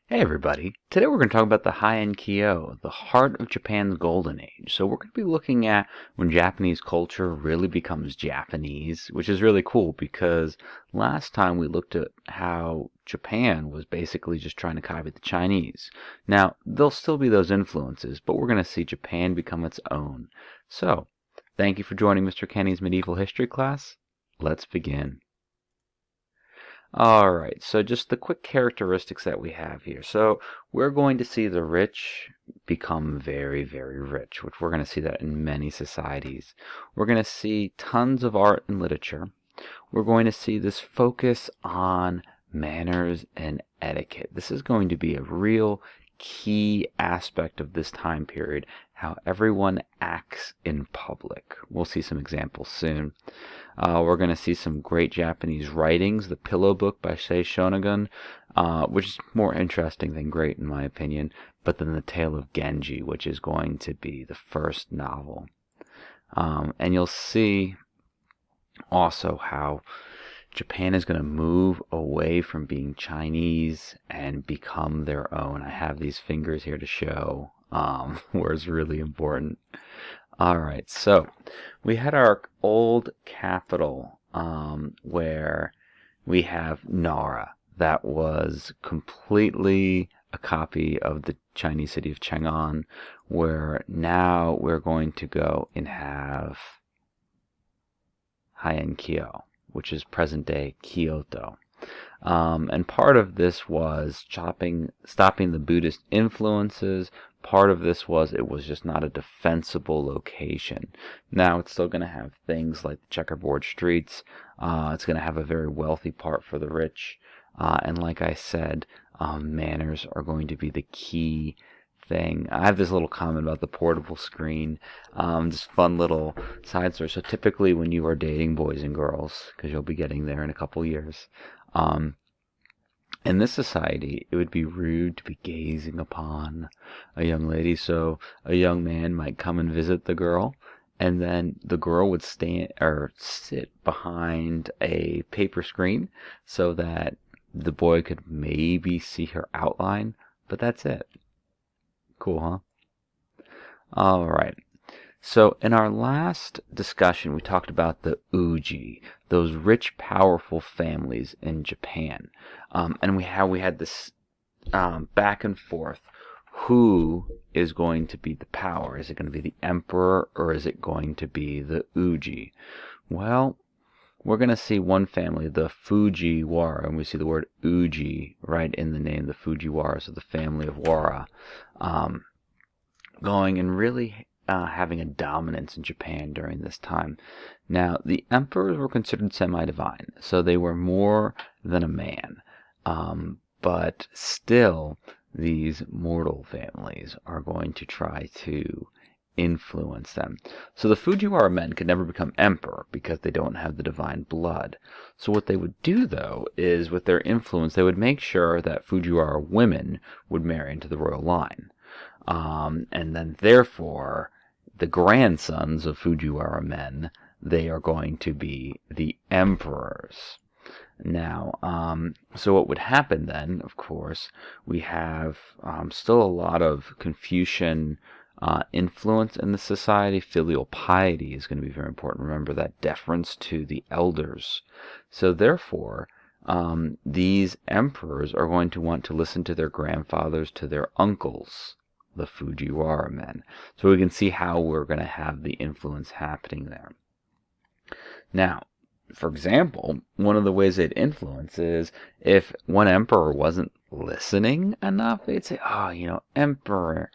Hey everybody, today we're going to talk about the Heian kyo, the heart of Japan's golden age. So we're going to be looking at when Japanese culture really becomes Japanese, which is really cool because last time we looked at how Japan was basically just trying to copy the Chinese. Now, there'll still be those influences, but we're going to see Japan become its own. So, thank you for joining Mr. Kenny's medieval history class. Let's begin. All right, so just the quick characteristics that we have here. So we're going to see the rich become very, very rich, which we're going to see that in many societies. We're going to see tons of art and literature. We're going to see this focus on manners and etiquette. This is going to be a real key aspect of this time period, how everyone acts in public. We'll see some examples soon. We're going to see some great Japanese writings. The Pillow Book by Sei Shonagon, which is more interesting than great in my opinion. But then The Tale of Genji, which is going to be the first novel. And you'll see also how Japan is going to move away from being Chinese and become their own. I have these fingers here to show where it's really important. All right, so we had our old capital where we have Nara. That was completely a copy of the Chinese city of Chang'an, where now we're going to go and have Heian kyo, which is present-day Kyoto. And part of this was stopping the Buddhist influences. Part of this was it was just not a defensible location. Now it's still going to have things like the checkerboard streets. It's going to have a very wealthy part for the rich. And like I said, manners are going to be the key thing. I have this little comment about the portable screen. Just fun little side story. So typically when you are dating boys and girls, because you'll be getting there in a couple years, in this society, it would be rude to be gazing upon a young lady. So a young man might come and visit the girl, and then the girl would stand or sit behind a paper screen so that the boy could maybe see her outline, but that's it. Cool, huh? All right. So in our last discussion, we talked about the Uji, those rich, powerful families in Japan, and we had this back and forth. Who is going to be the power? Is it going to be the emperor or is it going to be the Uji? Well, we're going to see one family, the Fujiwara, and we see the word Uji right in the name, the Fujiwara, so the family of Wara, going and really having a dominance in Japan during this time. Now, the emperors were considered semi-divine, so they were more than a man. But still, these mortal families are going to try to influence them. So the Fujiwara men could never become emperor because they don't have the divine blood. So what they would do, though, is with their influence, they would make sure that Fujiwara women would marry into the royal line. And then therefore, the grandsons of Fujiwara men, they are going to be the emperors. Now, so what would happen then, of course, we have still a lot of Confucian influence in the society. Filial piety is going to be very important. Remember that deference to the elders. So therefore, these emperors are going to want to listen to their grandfathers, to their uncles, the Fujiwara men. So we can see how we're going to have the influence happening there. Now, for example, one of the ways they'd influence is if one emperor wasn't listening enough, they'd say, oh, emperor,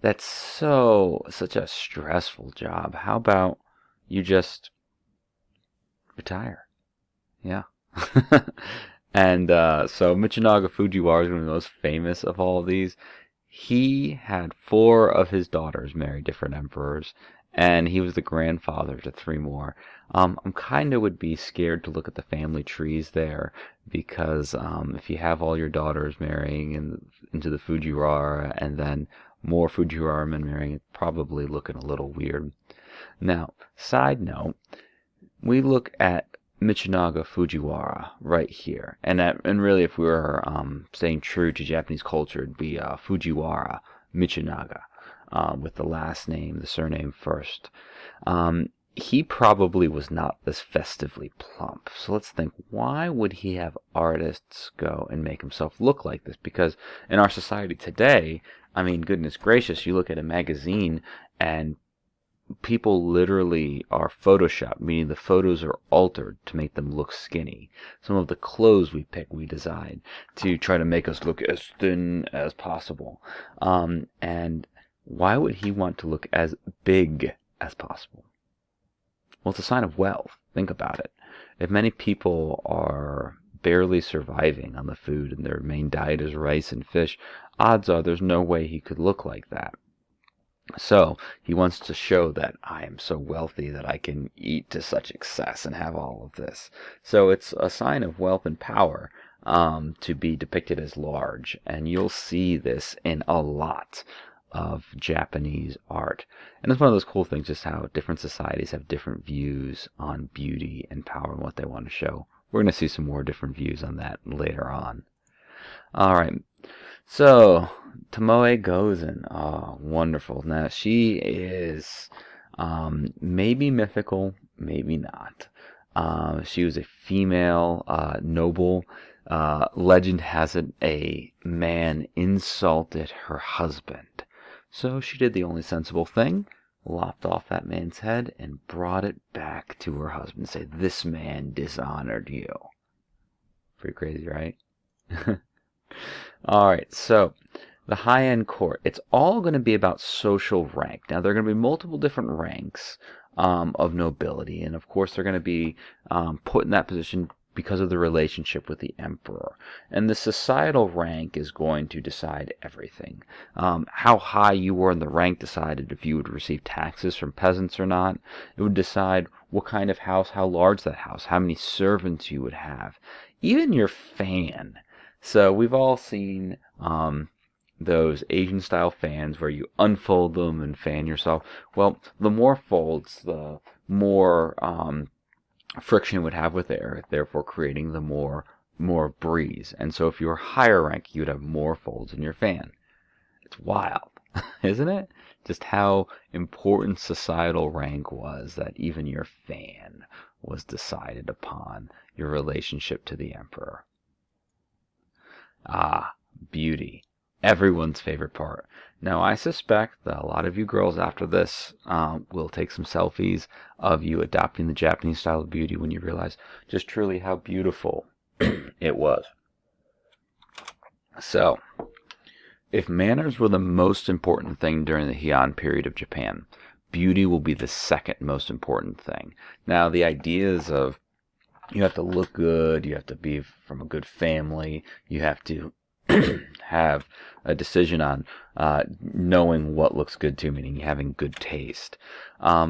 that's such a stressful job. How about you just retire? Yeah. And so Michinaga Fujiwara is one of the most famous of all of these. He had 4 of his daughters marry different emperors, and he was the grandfather to 3 more. I'm kind of would be scared to look at the family trees there because if you have all your daughters marrying into the Fujiwara and then more Fujiwara men marrying, it's probably looking a little weird. Now, side note, we look at Michinaga Fujiwara right here. And really, if we were staying true to Japanese culture, it'd be Fujiwara Michinaga, with the last name, the surname first. He probably was not this festively plump. So let's think, why would he have artists go and make himself look like this? Because in our society today, I mean, goodness gracious, you look at a magazine and people literally are photoshopped, meaning the photos are altered to make them look skinny. Some of the clothes we pick, we design to try to make us look as thin as possible. And why would he want to look as big as possible? Well, it's a sign of wealth. Think about it. If many people are barely surviving on the food and their main diet is rice and fish, odds are there's no way he could look like that. So he wants to show that I am so wealthy that I can eat to such excess and have all of this. So it's a sign of wealth and power to be depicted as large. And you'll see this in a lot of Japanese art. And it's one of those cool things, just how different societies have different views on beauty and power and what they want to show. We're going to see some more different views on that later on. All right. So, Tomoe Gozen. Oh, wonderful. Now, she is maybe mythical, maybe not. She was a female noble. Legend has it a man insulted her husband. So she did the only sensible thing, lopped off that man's head and brought it back to her husband. Say, this man dishonored you. Pretty crazy, right? Alright, so the high-end court. It's all going to be about social rank. Now, there are going to be multiple different ranks of nobility, and of course they're going to be put in that position because of the relationship with the emperor. And the societal rank is going to decide everything. How high you were in the rank decided if you would receive taxes from peasants or not. It would decide what kind of house, how large that house, how many servants you would have. Even your fan. So we've all seen those Asian-style fans where you unfold them and fan yourself. Well, the more folds, the more friction would have with air, therefore creating the more breeze. And so if you were higher rank, you would have more folds in your fan. It's wild, isn't it? Just how important societal rank was, that even your fan was decided upon your relationship to the emperor. Ah, beauty. Everyone's favorite part. Now, I suspect that a lot of you girls after this will take some selfies of you adopting the Japanese style of beauty when you realize just truly how beautiful it was. So, if manners were the most important thing during the Heian period of Japan, beauty will be the second most important thing. Now, the ideas of you have to look good, you have to be from a good family, you have to have a decision on knowing what looks good to, meaning having good taste.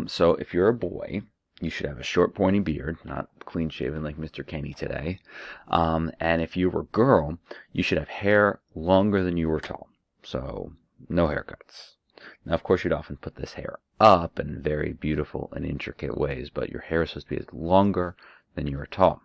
So if you're a boy, you should have a short pointy beard, not clean shaven like Mr. Kenny today. And if you were a girl, you should have hair longer than you were tall. So no haircuts. Now, of course, you'd often put this hair up in very beautiful and intricate ways, but your hair is supposed to be as longer than you are tall.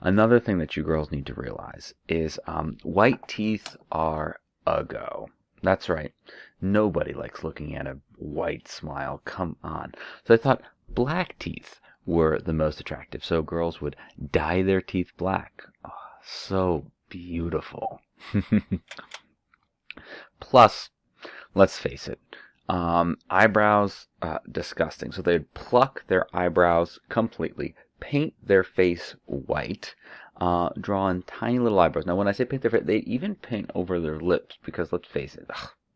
Another thing that you girls need to realize is white teeth are a go. That's right. Nobody likes looking at a white smile. Come on. So I thought black teeth were the most attractive. So girls would dye their teeth black. Oh, so beautiful. Plus, let's face it, eyebrows, disgusting. So they'd pluck their eyebrows completely, paint their face white, draw in tiny little eyebrows. Now, when I say paint their face, they even paint over their lips because, let's face it,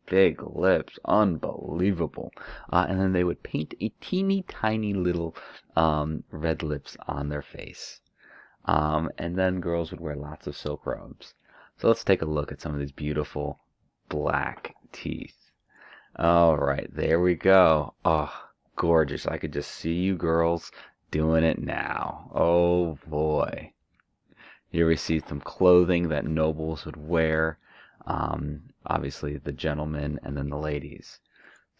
big lips, unbelievable. And then they would paint a teeny tiny little red lips on their face. And then girls would wear lots of silk robes. So let's take a look at some of these beautiful black teeth. All right, there we go. Oh, gorgeous. I could just see you girls doing it now. Oh boy. Here we see some clothing that nobles would wear. Obviously the gentlemen and then the ladies.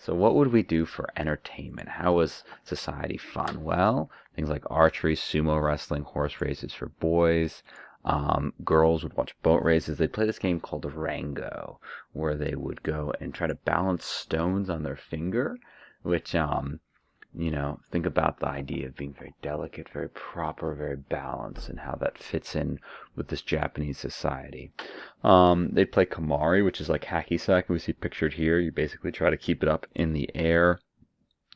So what would we do for entertainment? How was society fun? Well, things like archery, sumo wrestling, horse races for boys. Girls would watch boat races. They'd play this game called Rango, where they would go and try to balance stones on their finger, which think about the idea of being very delicate, very proper, very balanced, and how that fits in with this Japanese society. They play kamari, which is like hacky sack, we see pictured here. You basically try to keep it up in the air.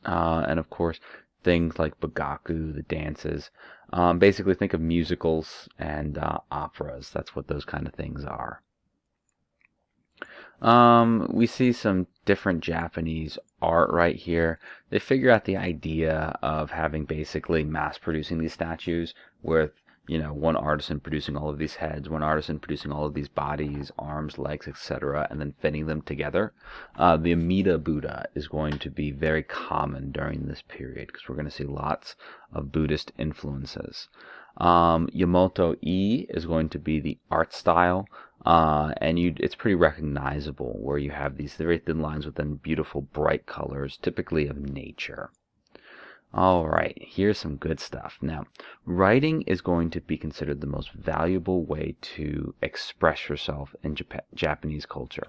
And of course, things like bagaku, the dances. Basically, think of musicals and operas. That's what those kind of things are. We see some different Japanese art right here. They figure out the idea of having basically mass producing these statues with, one artisan producing all of these heads, one artisan producing all of these bodies, arms, legs, etc., and then fitting them together. The Amida Buddha is going to be very common during this period because we're going to see lots of Buddhist influences. Yamoto E is going to be the art style. And it's pretty recognizable where you have these very thin lines with then beautiful bright colors, typically of nature. All right, here's some good stuff. Now, writing is going to be considered the most valuable way to express yourself in Japanese culture.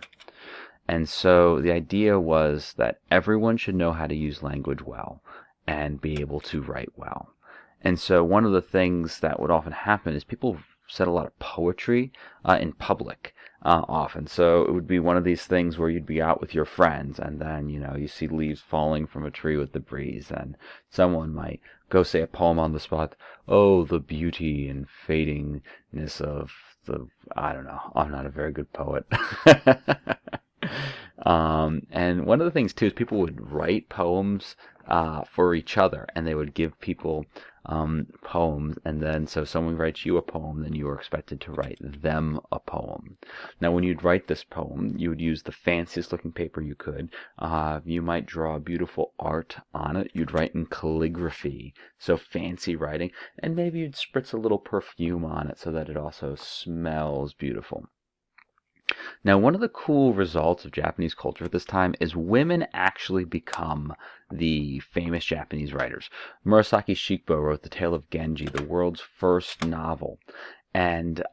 And so the idea was that everyone should know how to use language well and be able to write well. And so one of the things that would often happen is people said a lot of poetry in public often. So it would be one of these things where you'd be out with your friends and then, you see leaves falling from a tree with the breeze, and someone might go say a poem on the spot. Oh, the beauty and fadingness of I don't know. I'm not a very good poet. And one of the things too is people would write poems for each other, and they would give people poems, and then so someone writes you a poem, then you are expected to write them a poem. Now, when you'd write this poem, you would use the fanciest looking paper you could. You might draw beautiful art on it. You'd write in calligraphy, so fancy writing, and maybe you'd spritz a little perfume on it so that it also smells beautiful. Now, one of the cool results of Japanese culture at this time is women actually become the famous Japanese writers. Murasaki Shikibu wrote The Tale of Genji, the world's first novel. And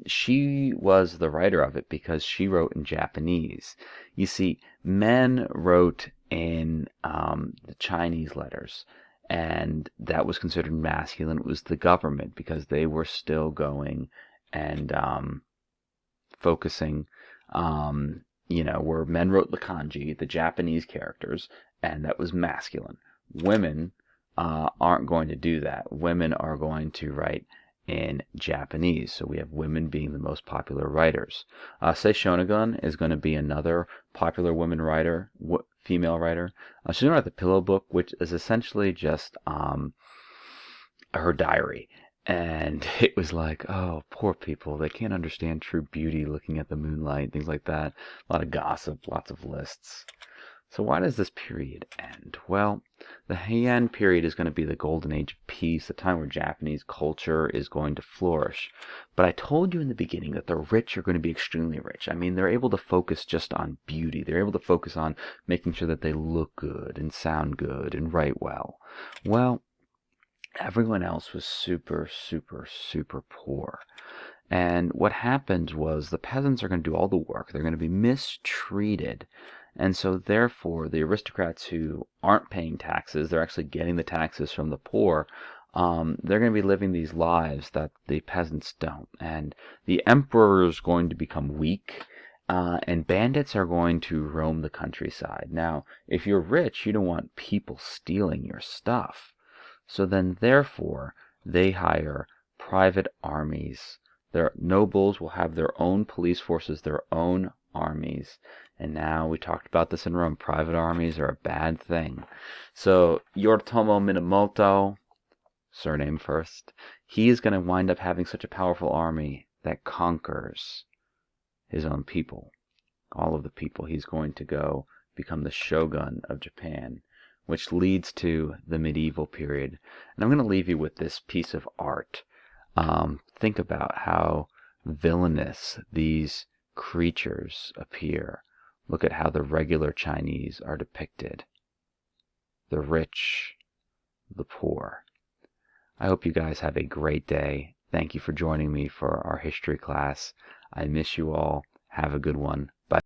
she was the writer of it because she wrote in Japanese. You see, men wrote in the Chinese letters, and that was considered masculine. It was the government because they were still going and focusing, where men wrote the kanji, the Japanese characters, and that was masculine. Women aren't going to do that. Women are going to write in Japanese. So we have women being the most popular writers. Sei Shonagon is going to be another popular woman writer, female writer. She's going to write the Pillow Book, which is essentially just her diary. And it was like, oh, poor people. They can't understand true beauty looking at the moonlight, things like that. A lot of gossip, lots of lists. So why does this period end? Well, the Heian period is going to be the golden age of peace, the time where Japanese culture is going to flourish. But I told you in the beginning that the rich are going to be extremely rich. I mean, they're able to focus just on beauty. They're able to focus on making sure that they look good and sound good and write well. Well, everyone else was super, super, super poor. And what happened was the peasants are going to do all the work. They're going to be mistreated. And so therefore, the aristocrats who aren't paying taxes, they're actually getting the taxes from the poor, they're going to be living these lives that the peasants don't. And the emperor is going to become weak. And bandits are going to roam the countryside. Now, if you're rich, you don't want people stealing your stuff. So then, therefore, they hire private armies. Their nobles will have their own police forces, their own armies. And now, we talked about this in Rome, private armies are a bad thing. So, Yoritomo Minamoto, surname first, he is going to wind up having such a powerful army that conquers his own people. All of the people. He's going to go become the shogun of Japan, which leads to the medieval period. And I'm going to leave you with this piece of art. Think about how villainous these creatures appear. look at how the regular Chinese are depicted. The rich, the poor. I hope you guys have a great day. Thank you for joining me for our history class. I miss you all. Have a good one. Bye.